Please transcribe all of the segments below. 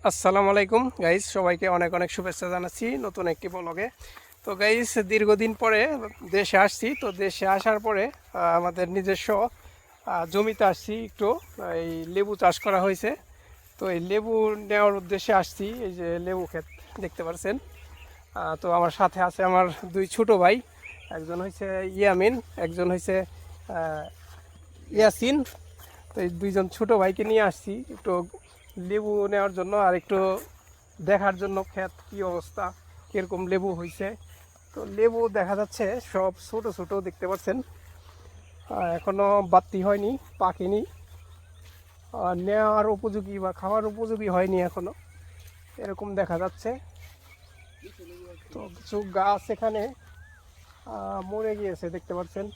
আসসালামু আলাইকুম গাইস, সবাইকে অনেক অনেক শুভেচ্ছা জানাচ্ছি নতুন একটি ব্লগে। তো গাইস, দীর্ঘদিন পরে দেশে আসছি। তো দেশে আসার পরে আমাদের নিজস্ব জমিতে আসছি। একটু এই লেবু চাষ করা হয়েছে। তো এই লেবু নেওয়ার উদ্দেশ্যে আসছি। এই যে লেবু ক্ষেত দেখতে পাচ্ছেন। তো আমার সাথে আছে আমার দুই ছোট ভাই, একজন হয়েছে ইয়ামিন, একজন হয়েছে ইয়াসিন। তো এই দুইজন ছোট ভাইকে নিয়ে আসছি একটু লেবু নেওয়ার জন্য আর একটু দেখার জন্য ক্ষেত কী অবস্থা, কীরকম লেবু হয়েছে। তো লেবু দেখা যাচ্ছে সব ছোট ছোট দেখতে পাচ্ছেন, এখনও বাতি হয়নি, পাকেনি, নেওয়ার উপযোগী বা খাওয়ার উপযোগী হয়নি এখনও, এরকম দেখা যাচ্ছে। তো কিছু গাছ এখানে মরে গিয়েছে দেখতে পাচ্ছেন।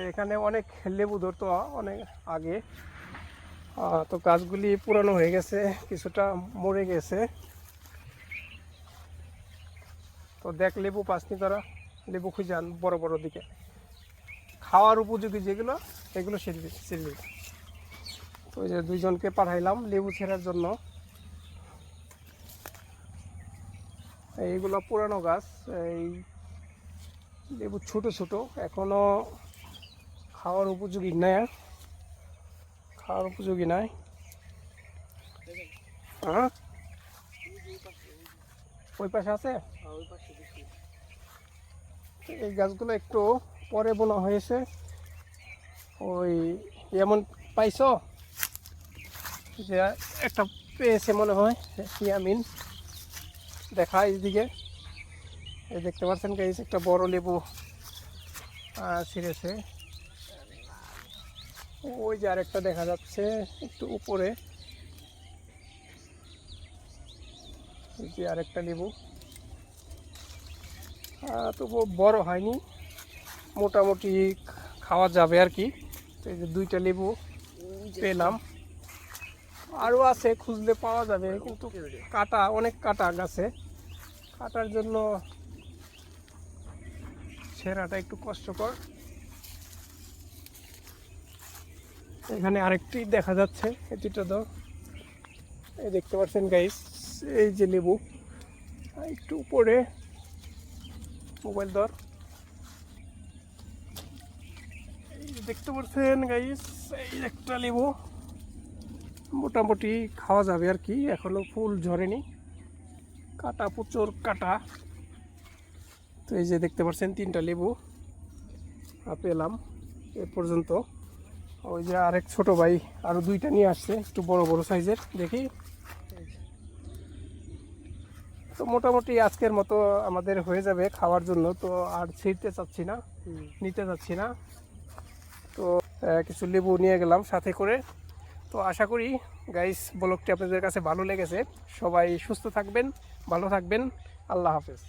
এখানে অনেক লেবু ধরতো অনেক আগে, তো গাছগুলি পুরানো হয়ে গেছে, কিছুটা মরে গেছে। তো দেখ লেবু পাসনি তারা, লেবু খুঁজান বড় বড় দিকে, খাওয়ার উপযোগী যেগুলো এগুলো ছিলবি। তো এই যে দুইজনকে পাঠাইলাম লেবু ছেঁড়ার জন্য। এইগুলো পুরানো গাছ, এই লেবু ছোট ছোট, এখনো খাওয়ার উপযোগী নয়, খাওয়ার উপযোগী নয়। হ্যাঁ, ওই পাশে আছে। এই গাছগুলো একটু পরে বোনা হয়েছে। ওই এমন পাইছো যে একটা পেয়েছে মনে হয় ইয়ামিন, দেখা এইদিকে। এই দেখতে পাচ্ছেন গাইস, একটা বড় লেবু ছিঁড়েছে। ওই যে আরেকটা দেখা যাচ্ছে একটু উপরে, এই যে আরেকটা লেবু, তবু বড় হয়নি, মোটামুটি খাওয়া যাবে আর কি। তো এই যে দুইটা লেবু পেলাম, আরও আছে, খুঁজলে পাওয়া যাবে, কিন্তু কাটা, অনেক কাটা গাছে, কাটার জন্য ছেঁড়াটা একটু কষ্টকর। এখানে আরেকটি দেখা যাচ্ছে, এটিটা তো এই দেখতে পাচ্ছেন গাইস, এই যে লেবু, একটু উপরে, মোবাইল ধর, এই দেখতে পাচ্ছেন গাইস, এই একটা লেবু মোটামুটি খাওয়া যাবে আর কি, এখনো ফুল ঝরেনি, কাটা প্রচুর কাটা। তো এই যে দেখতে পাচ্ছেন তিনটা লেবু পেলাম এ পর্যন্ত। ওই যে আরেক ছোট ভাই আরো দুইটা নিয়ে আসছে, একটু বড় বড় সাইজের, দেখি। তো মোটামুটি আজকের মতো আমাদের হয়ে যাবে খাওয়ার জন্য। তো আর ছিঁড়তে চাচ্ছি না, নিতে চাচ্ছি না। তো কিছু লেবু নিয়ে গেলাম সাথে করে। তো আশা করি গাইস ব্লগটি আপনাদের কাছে ভালো লেগেছে। সবাই সুস্থ থাকবেন, ভালো থাকবেন। আল্লাহ হাফেজ।